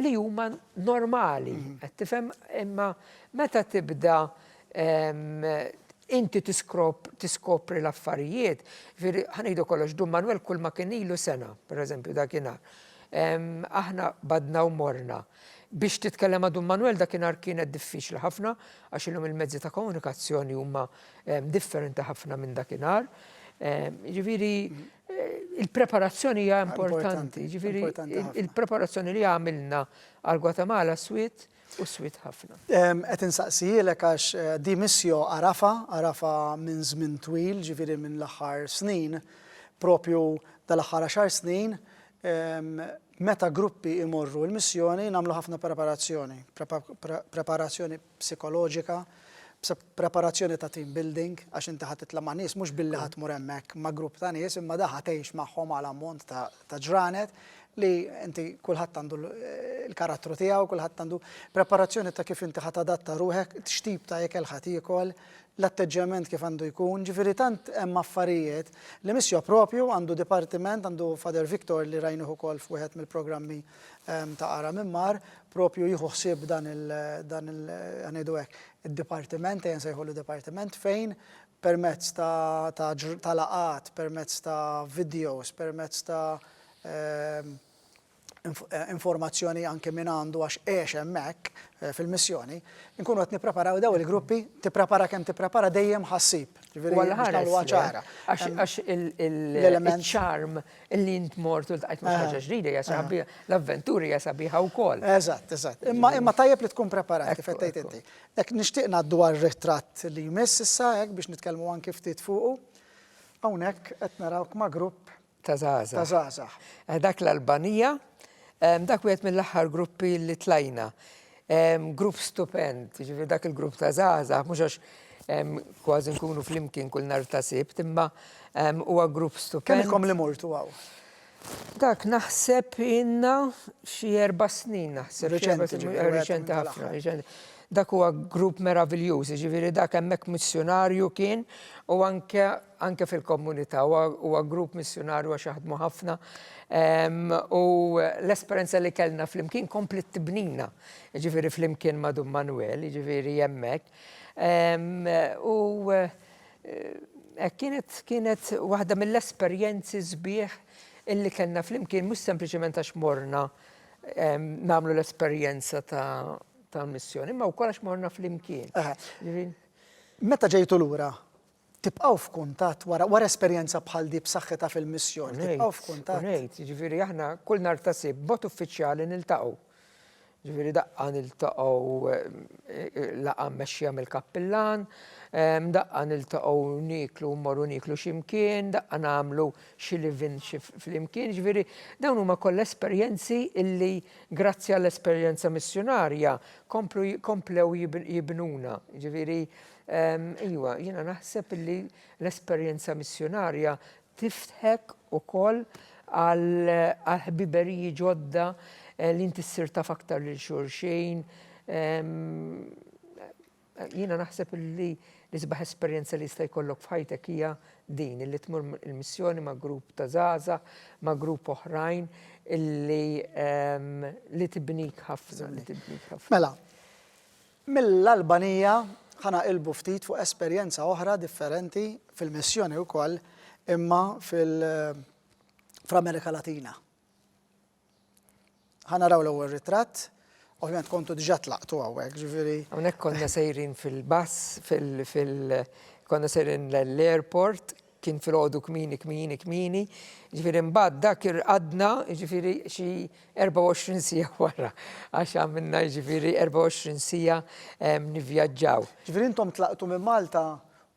li huma normali. Qed tifhem imma meta tibda inti tiskopri l-affarijiet, ħanejdu kollox Dun Manuel kull ma kien ilu sena, pereżempju dakinhar. Aħna badna u morna. Biex titkellem ma' Dun Manuel dakinhar kienet diffiċli ħafna għax illum il-mezzi ta' komunikazzjoni huma differenti ħafna minn dakinhar. Ġifieri il-preparazzjoni hija importanti. Ġifieri il-preparazzjoni li għamilna għal Gwatemala swiet u swiet ħafna. Qed insaqsijilek għax di missjo arafa minn żmien twil, ġifieri minn l-aħħar snin, propju dal-aħħar 10 snin, meta gruppi imorru l-missjoni nagħmlu ħafna preparazzjoni psikoloġika, preparazzjoni ta' team building, għax inti ħadd titla' ma' nies mhux billi ħadd tmur hemmhekk ma' grupp ta' nies, imma da ħatgħix magħhom għal ammont ta' ġranet li inti kulħadd għandu l-karattru tiegħu, kulħadd għandu preparazzjoni ta' kif inti ħadd adatta ruħek, x'tip ta' ikel ħadd jiekol, l-atteġġament kif għandu jkun, ġifieri tant hemm affarijiet li missju propju għandu dipartiment, għandu Father Victor li rajnuh ukoll f'wieħed mill-programmi ta' Ara minn Mar, propju jieħu ħsieb dan il-għanidu hekk id-dipartiment, nsejħulu dipartiment fejn permezz ta' laqat, permezz ta' videos, permezz ta' informazzjoni anke minn għandu għax eħx hemmhekk fil-missjoni, nkunu qed nippreparaw daw il-gruppi, tipprepara kemm tipprepara dejjem ħassib. Għax il-charm illi int mortu l-tqajt ma' ħaġa ġdida hija sabiħa, l-avventuri hija sabiħa wkoll. Eżatt. Imma tajjeb li tkun preparat kif qed tgħid inti. Hekk nixtieq ngħaddu għar-ritratt li jmiss issa hekk biex nitkellmu anke ftit fuqu. Hawnhekk qed narawk ma' grupp ta' żgħażagħ. Dak l-Albanija, dak wieħed mill-aħħar gruppi li tlajna. Grupp stupend, ġifieri dak il-grupp ta' żgħażagħ, mhux għax kważi nkunu flimkien kull nhar ta' Sibt, imma huwa grupp stupend. Kemm ilkom li mortu hawn? Dak naħseb inna xi 4 snin naħseb. Reċenti ħafna. dak huwa grupp meravigljuż, ġifieri dak hemmhekk missjonarju kien u anke fil-komunità huwa grupp missjonarju għax jaħdmu ħafna. U l-esperjenza li kellna flimkien komplet tibnina, ġifieri flimkien ma' Dun Manuel, ġifieri hemmhekk. U kienet waħda mill-esperjenzi sbieħ illi kellna flimkien mhux sempliċement għax morna nagħmlu l-esperjenza tal-missjoni, ma wkoll għax morna flimkien. Meta ġejtu lura, tibqgħu f'kuntatt wara esperjenza bħal di b'saħħitha fil-missjoni, tibqgħu f'kuntatt. Ngħid, ġifieri aħna kull nhar ta' Sibt bot uffiċjali niltaqgħu. Ġifieri daqqa niltaqgħu laqgħa mmexxija mill-kappillan, daqqa niltaqgħu niklu mmorru niklu x'imkien, daqqa nagħmlu xi livin flimkien, ġifieri dawn huma kollha esperjenzi illi grazzi għall-esperjenza missjonarja komplew jibnuna. Ġifieri iwa, jiena naħseb illi l-esperjenza missjonarja tiftħek ukoll għal ħbiberiji ġodda li inti ssir taf aktar lil xulxejn. Jiena naħseb li l-isbaħ esperjenza li jista' jkollok f'ħajtek hija din illi tmur il-missjoni ma' grupp ta' żgħażagħ, ma' grupp oħrajn li tibnik ħafna. Mela, mill-Albanija ħanaqilbu ftit fuq esperjenza oħra differenti fil-missjoni wkoll imma fl-Amerika Latina. Ħanaraw l-ewwel ritratt, ovvjament kontu diġà tlaqtu hawnhekk, ġifieri. Hawnhekk konna sejrin fil-bass, konna sejrin l-airport, kien fil-għodu kmini, ġifieri mbagħad dak irqadna, ġifieri xi 24 sija wara, għax għamilna ġifieri 24 sija nivvjaġġaw. Ġifieri intom tlaqtu minn Malta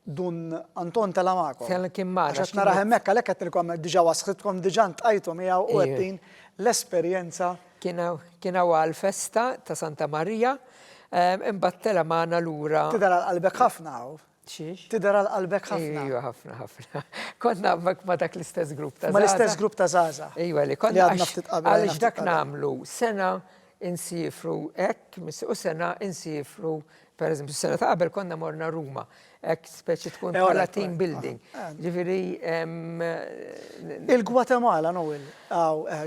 Dun Anton Telemaco. Kien magħna. Għax nara hemmhekk għalhekk qed nilkom diġà wasħitkom diġà ntqajtu miegħu u qegħdin l-esperjenza. Kien hawn għall-festa ta' Santa Marija, imbagħad tela magħna lura. Tidher għall-qalbek ħafna hawn. Xiex? Tidher għall-qalbek ħafna. Ejwa, ħafna. Konna ma dak l-istess grupp ta' żgħażagħ. Ma l-istess grupp ta' żgħażagħ. Ejwa li konna għaliex dak nagħmlu sena insifru hekk u sena insifru, pereżempju sena ta' qabel konna morna Ruma, hekk speċi tkun bħala team building. Ġifieri il-Gwatemala Noel,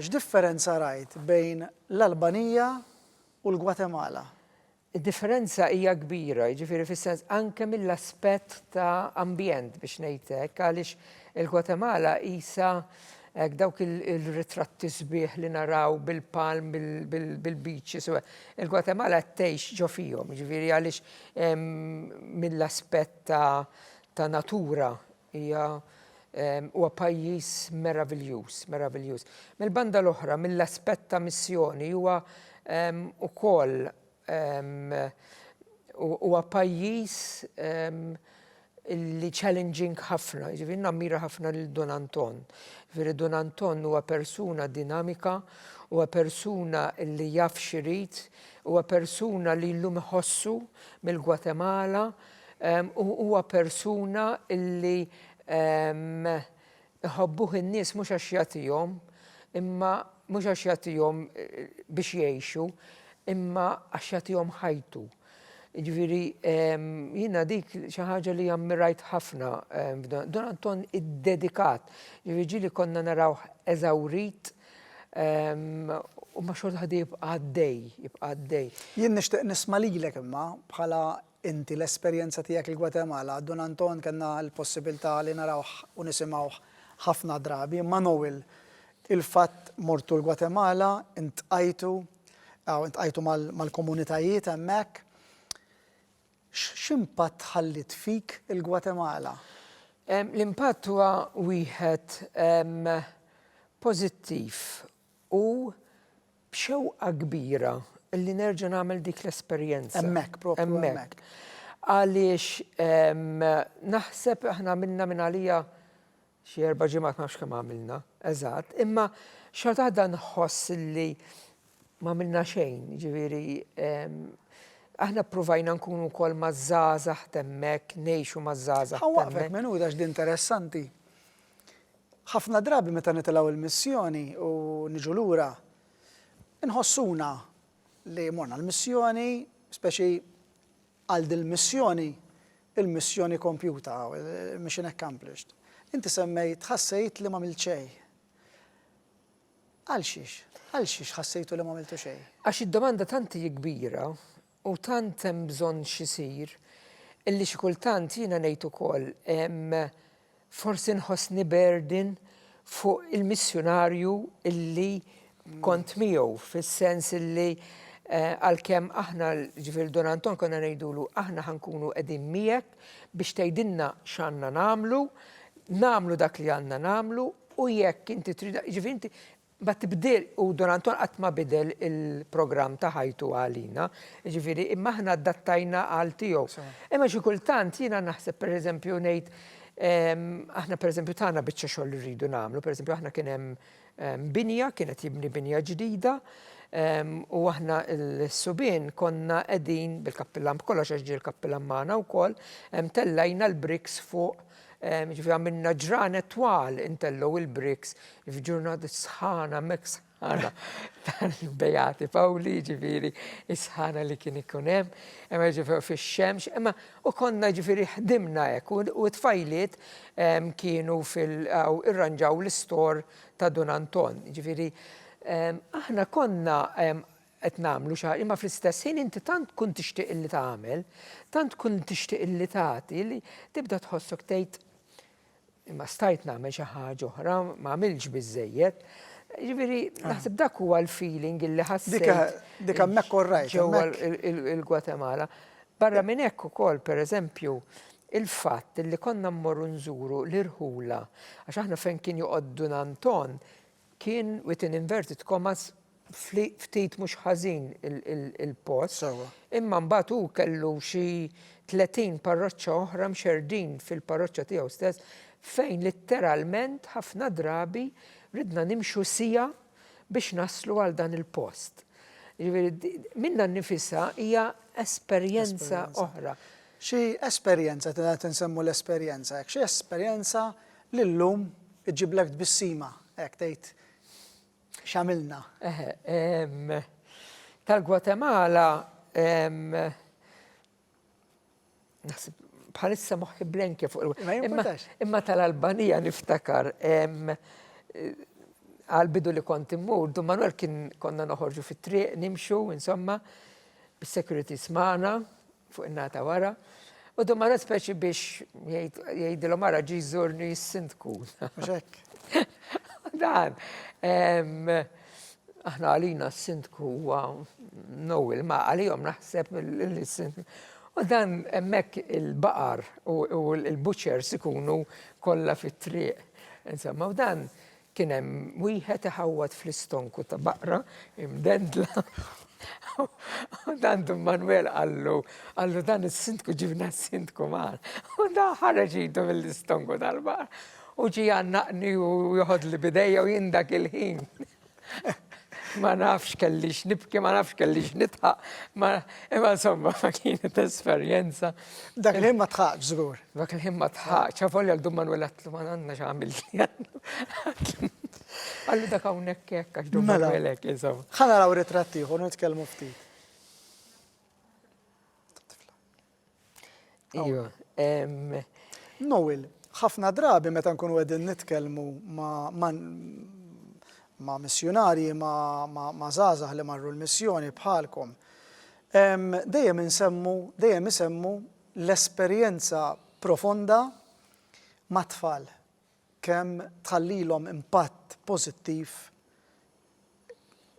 x'differenza rajt bejn l-Albanija u l-Gwatemala? Id-differenza hija kbira, ġifieri fis-sens anke mill-aspett ta' ambjent biex ngħid hekk għaliex il-Gwatemala qisha dawk il-ritratti sbieħ li naraw bil-palm, bil-beaches. Il-Gwatemala tgħix ġo fihom, ġifieri għaliex mill-aspett ta' natura huwa pajjiż meravigljuż. Mill-banda l-oħra, mill-aspett ta' missjoni huwa ukoll huwa pajjiż li challenging ħafna, ġifieri nammira ħafna lil Dun Anton. Ġifieri Dun Anton huwa persuna dinamika, huwa persuna li jaf x'irid, huwa persuna li llum iħossu mill-Gwatemala, huwa persuna li iħobbuh in-nies mhux għax jagħtihom, imma mhux għax jagħtihom biex jgħixu, imma għax jagħtihom ħajtu. Ġifieri jiena dik xi ħaġa li ammirajt ħafna Dun Anton iddedikat. Ġifieri ġieli konna naraw eżawrit u ma xogħol ħad jibqa' għaddej. Jien nixtieq nisma' lilek imma bħala inti l-esperjenza tiegħek il-Gwatemala, Dun Anton kellna l-possibilità li narawh u nisimgħuh ħafna drabi, imma Noel il-fatt mortu l-Gwatemala, intqajtu mal-komunitajiet hemmhekk. X'impatt ħallit fik il-Gwatemala? L-impatt huwa wieħed pożittiv u b'xewqa kbira li nerġa' nagħmel dik l-esperjenza. Hemmhekk propru hemmhekk. Għaliex naħseb aħna għamilna minn għalija xi 4 ġimgħat ma nafx kemm għamilna, eżatt, imma xorta waħda nħoss li ma għamilna xejn, ġifieri aħna provajna nkunu wkoll maż-żgħażagħ hemmhekk, ngħixu maż-żgħażagħ. Ħawwaqfek minn għax din interessanti. Ħafna drabi meta nitilgħu il-missjoni u niġu lura, inħossuna li morna l-missjoni, speċi għal dil-missjoni, il-missjoni kompjuta, mission accomplished. Inti semmejt ħassejt li ma għamilt xejn. Għal xiex ħassejtu li ma għamiltu xejn? Għax id-domanda tanti kbira u tant hemm bżonn xisir illi xi kultant jiena ngħid ukoll forsi nħossni burden fuq il-missjonarju illi kont miegħu fis-sens illi għalkemm aħna ġifier Don Anton konna ngħidulu aħna ħankunu qegħdin miegħek biex tgħidilna x'għandna nagħmlu dak li għandna nagħmlu u jekk inti trid ġifier inti ma tibdil u Don Anton qatt ma bidel il-programm ta' ħajtu għalina, ġifieri imma aħna adattajna għal tiegħu. Imma xi kultant jiena naħseb pereżempju ngħid aħna pereżempju tagħna biċċa xogħol li rridu nagħmlu, pereżempju aħna kien hemm binja, kienet jibni binja ġdida, u aħna l-subien konna qegħdin bil-kappillan kollox għax ġie l-kappillan magħna wkoll, tellajna l-briks fuq ġifi għamilna ġranet twal intellu il-briks, ġurnata sħana, mek sħana, tal-bejati Pawli ġifiri, sħana li kien ikunem, imma ġifiri fi xemx, imma u konna ġifiri ħdimna ek, u t-fajliet kienu irranġaw l-istor ta' Don Anton, ġifiri, aħna konna qed nagħmlu xi imma fl-istess ħin inti tant kun tixtieq illi tagħmel, tant kun tixtieq illi tagħti li tibda tħossok tgħid imma stajt nagħmel xi ħaġa oħra, ma għamilx biżżejjed. Ġifieri naħseb dak huwa l-feeling illi ħassejt. Dik hemmhekk korrajt. Ġewwa il-Gwatemala. Barra minn hekk ukoll pereżempju il-fatt illi konna mmorru nżuru l-irħula għax aħna fejn kien joqgħod Don Anton kien within inverted commas ftit mhux ħażin il-post, imma mbagħad hu kellu xi 30 parroċċa oħra mxerdin fil-parroċċa tiegħu stess fejn litteralment ħafna drabi ridna nimxu sija biex naslu għal dan il-post. Minna nnifisha hija esperjenza oħra. Xi esperjenza qed insemmu l-esperjenza, xi esperjenza li llum iġiblek tbissima, hekk tgħid x'għamilna. Tal-Gwatemala naħseb bħalissa moħħi blenkja fuq imma tal-Albanija niftakar għal-bidu li kont immur, Don Manuel konna noħorġu fit-triq, nimxu, insomma, bis-securities magħna fuq in-nata wara, u Don Manuel speċi biex jgħidilhom ara ġi jżurni s-sindku. Dan, aħna għalina s-sindku huwa Nowel, ma għalihom naħseb il-sindku. U dan hemmhekk il-baqar u l-butchers ikunu kollha fit-triq. Insomma, u dan kien hemm wieħed iħawwad fl-istonku ta' baqra imdendla. U dan Don Manuel għallu dan is-sindku ġibna s-sindku magħna. U dan ħareġ idu mill-istonku tal-baqra. U ġi għannaqni u joħod li bidejja u jindak il-ħin. Ma nafx kellix nibki, ma nafx kellix nitħaq, imma insomma ma kienet esperjenza. Dak il-ħin ma tħaqx żgur. Dak il-ħin ma tħaqx, ċafolli għal Don Manuel għatlu ma għandna x'għamil li għandu. Għallu dak hawnhekk hekk għax Don Manuel hekk insomma. Ħa naraw ritratti ieħor nitkellmu ftit. Ijwa. Nowel, ħafna drabi meta nkunu qegħdin nitkellmu ma' missjonarji, ma' żgħażagħ li marru l-missjoni bħalkom. Dejjem isemmu l-esperjenza profonda ma' tfal, kemm tħallilhom impatt pożittiv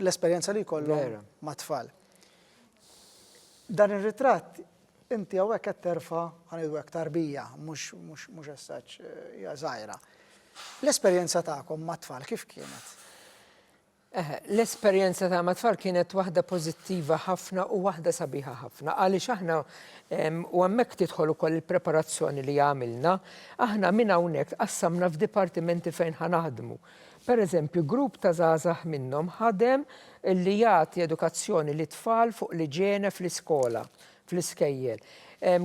l-esperjenza li jkollhom ma' tfal. Dan ir-ritratt inti hawnhekk qed terfa' ħaniedu hekk tarbija, mhux as such hija żgħira. L-esperjenza tagħkom ma' tfal kif kienet? L-esperjenza ta' mat-tfal kienet waħda pożittiva ħafna u waħda sabiħa ħafna. Għaliex aħna u hemmhekk tidħol ukoll il-preparazzjoni li għamilna, aħna minn hawnhekk qassamna f'dipartimenti fejn ħanaħdmu. Pereżempju, grupp ta' żgħażagħ minnhom ħadem li jagħti edukazzjoni lit tfal fuq l-iġiene fl-iskola, fl-iskejjel.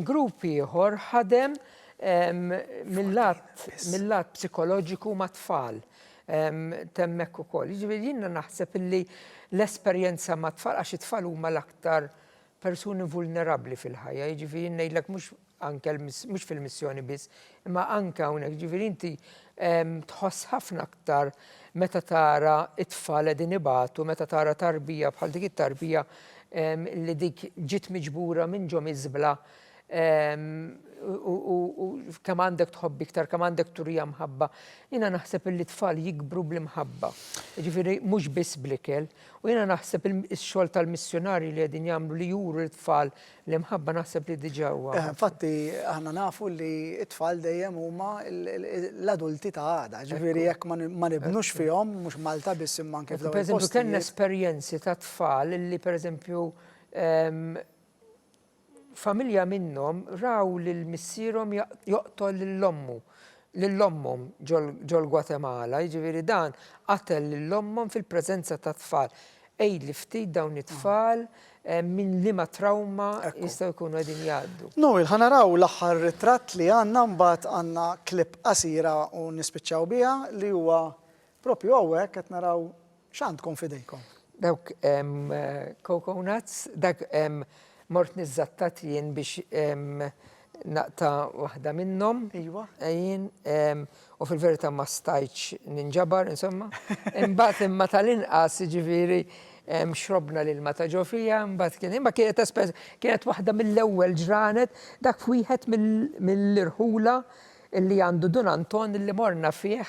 Grupp ieħor ħadem mill-lat psikoloġiku ma' tfal. Temmek ukoll. Jiġifieri jiena naħseb illi l-esperjenza ma' tfal għax it-tfal huma l-aktar persuni vulnerabli fil-ħajja, jiġifieri ngħidlek mhux fil-missjoni biss, imma anke hawnhekk, jiġifieri inti tħoss ħafna aktar meta tara it-tfal qegħdin ibatu, meta tara tarbija bħal dik it-tarbija li dik ġiet miġbura minn ġo miżbla u kemm għandek tħobb iktar, kemm għandek turija mħabba. Jiena naħseb li tfal jikbru bl-imħabba. Jiġifieri mhux biss bl-ikel, u jiena naħseb ix-xogħol tal-missjonarji li qegħdin jagħmlu li juru l-tfal l-imħabba naħseb li diġà huwa. Infatti aħna nafu li t-tfal dejjem huma l-adulti ta' għada. Ġifieri jekk ma nibnux fihom mhux Malta biss imma anke f'dawn il-postijiet. Pereżempju kellna esperjenzi ta' tfal li pereżempju familja minnhom raw lil missierhom joqtol lill-ommhom ġol Gwatemala, jiġifieri dan qatel lill-ommhom fil-preżenza ta' tfal. Ejli ftit dawn it-tfal minn liema trauma jistgħu jkunu qegħdin jgħaddu. Noel, ħanaraw l-aħħar ritratt li għandna mbagħad għandna klipp qasira u nispiċċaw biha li huwa proprju hawnhekk qed naraw x'għandkom f'idejkom. Dawk coconuts, dak mort niżattat jien biex naqta waħda minnhom. Ejwa. Jien u fil-verità ma stajtx ninġabar, insomma. Imbagħad imma tal-inqas jiġifieri xrobna l-ilma ta' ġofija, imbagħad kienet waħda mill-ewwel ġranet dak wieħed mill-irħula illi għandu Don Anton illi morna fih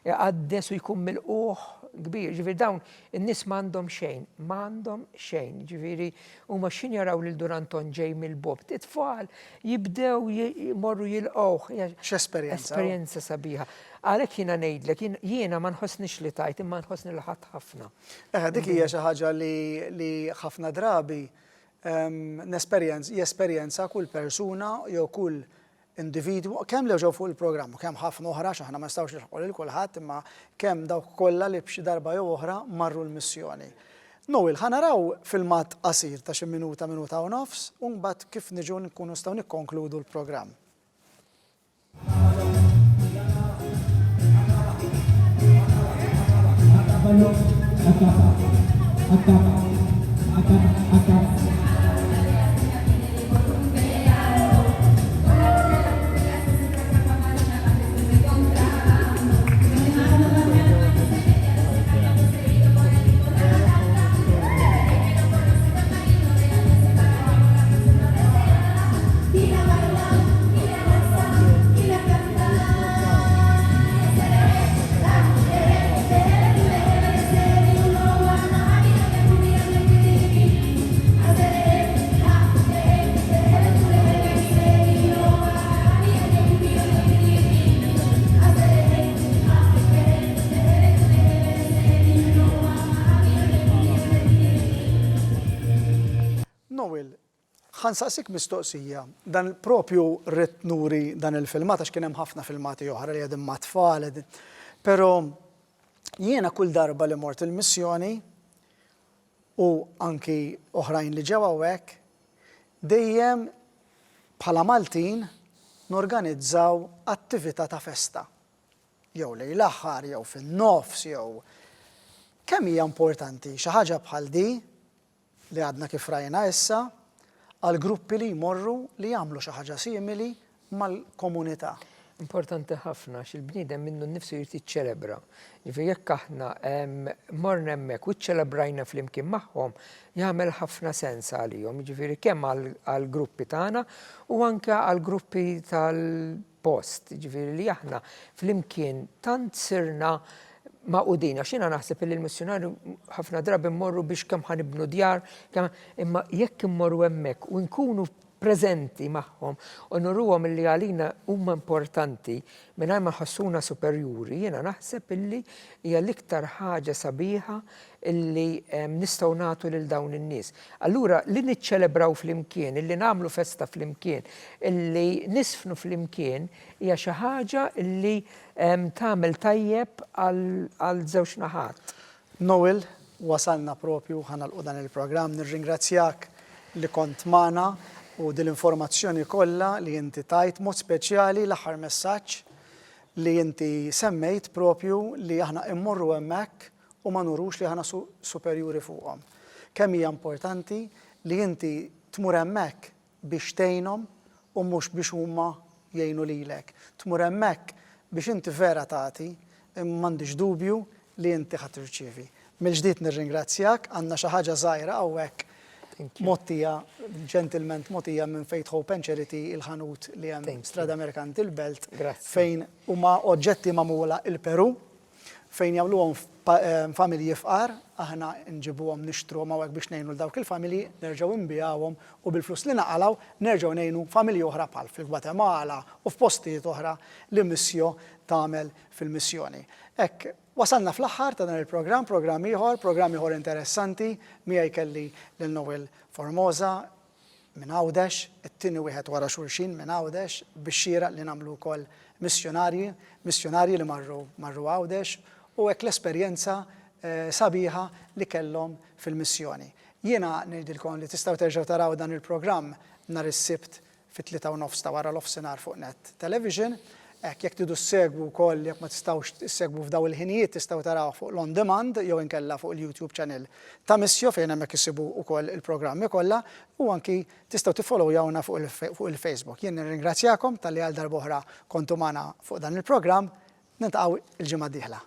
għaddes u jkun mill-qoħ kbir. Ġifieri dawn in-nies m'għandhom xejn, ġifieri huma x'in jaraw lil Don Anton ġej mill-bob. It-tfal jibdew jmorru jilqgħuh. X'esperjenza. Esperjenza sabiħa. Għalhekk jiena ngħidlek, jiena ma nħossniex li tajt, imma nħossni li ħadd ħafna. Dik hija xi ħaġa li ħafna drabi jesperjenza kull persuna jew kull individwu, kemm li ġew fuq il-programm, kemm ħafna oħra x'aħna ma nistgħux nilħqu lil kulħadd, imma kemm dawk kollha li b'xi darba jew oħra marru l-missjoni. Noel, ħanaraw filmat qasir ta' xi minuta u nofs, u mbagħad kif niġu nkunu nistgħu nikkonkludu l-programm. Noel, ħansaqsik mistoqsija, dan propju rrid nuri dan il-filmat għax kien hemm ħafna filmati oħra li qegħdin ma' tfal, però jiena kull darba li mort il-missjoni u anki oħrajn li ġew hawnhekk dejjem bħala Maltin norganizzaw attività ta' festa. Jew lejl aħħar, jew fin-nofs, jew kemm hija importanti xi ħaġa bħal di li għadna kif rajna issa għal gruppi li jmorru li jagħmlu xi ħaġa simili mal-komunità. Importanti ħafna x'il-bniedem minnu nnifsu jrid jiċċelebra. Jiġifieri jekk aħna morna hemmhekk u ċċelebrajna flimkien magħhom jagħmel ħafna sens għalihom, jiġifieri kemm għall-gruppi tagħna u anke għall-gruppi tal-post, jiġifieri li aħna flimkien tant sirna maqudina, xina naħseb li l-missjonari ħafna drabi mmorru biex kemm ħanibnu djar, imma jekk immorru hemmhekk u nkunu preżenti magħhom u nurruhom li għalina huma importanti mingħajr ma ħassuna superjuri, jiena naħseb illi hija l-iktar ħaġa sabiħa illi nistgħu nagħtu lil dawn in-nies. Allura li niċċelebraw flimkien, illi nagħmlu festa flimkien, illi nisfnu flimkien hija xi ħaġa illi tagħmel tajjeb għal żewġ naħat. Noel, wasalna propju ħanalqu dan il-programm, nirringrazzjak li kont magħna u dil-informazzjoni kollha li inti tajt mod speċjali l-aħħar messaġġ li inti semmejt propju li aħna immorru hemmhekk u ma nurux li aħna superjuri fuqhom. Kemm hija importanti li inti tmur hemmhekk biex tgħinhom u mhux biex huma jgħinu lilek. Tmur hemmhekk biex inti vera tagħti, m'għandix dubju li inti ħadd tirċievi. Mill-ġdid nirringrazzjak, għandna xi ħaġa żgħira hawnhekk mottija, ġentilment mottija minn Faith Hope and Charity il-ħanut li hemm Strada Mercantil Belt fejn huma oġġetti magħmula il-Peru fejn jagħmluhom familji fqar, aħna nġibuhom nixtruhom hawnhekk biex ngħinu l dawk il-familji, nerġgħu nbijawhom u bil-flus li naqalgħu nerġgħu ngħinu familji oħra bħal fil-Gwatemala u f'postijiet oħra li missjo tagħmel fil-missjoni. Hekk wasalna fl-aħħar ta' dan il-programm, programm ieħor interessanti, miegħi kelli lil Noel Formosa minn Għawdex, it-tieni wieħed wara xulxin minn Għawdex biex xieraq li nagħmlu wkoll missjonarji li marru Għawdex u hekk l-esperjenza sabiħa li kellhom fil-missjoni. Jiena ngħidilkom li tistgħu terġgħu taraw dan il-programm nhar is-Sibt fit-3:30 ta' wara l-ofsinhar fuq Net Television. Jekk tidu segwu wkoll jekk ma tistgħux tissegwu f'daw il-ħinijiet tistgħu taraw fuq l-on demand jew inkella fuq il-YouTube channel ta' Missjo fejn hemmhekk isibu wkoll il-programmi kollha u anki tistgħu tiffollowjawna fuq il-Facebook. Jien nirringrazzjakom talli għal darb'oħra kontu magħna fuq dan il-programm, niltaqgħu il-ġimgħa d-dieħla.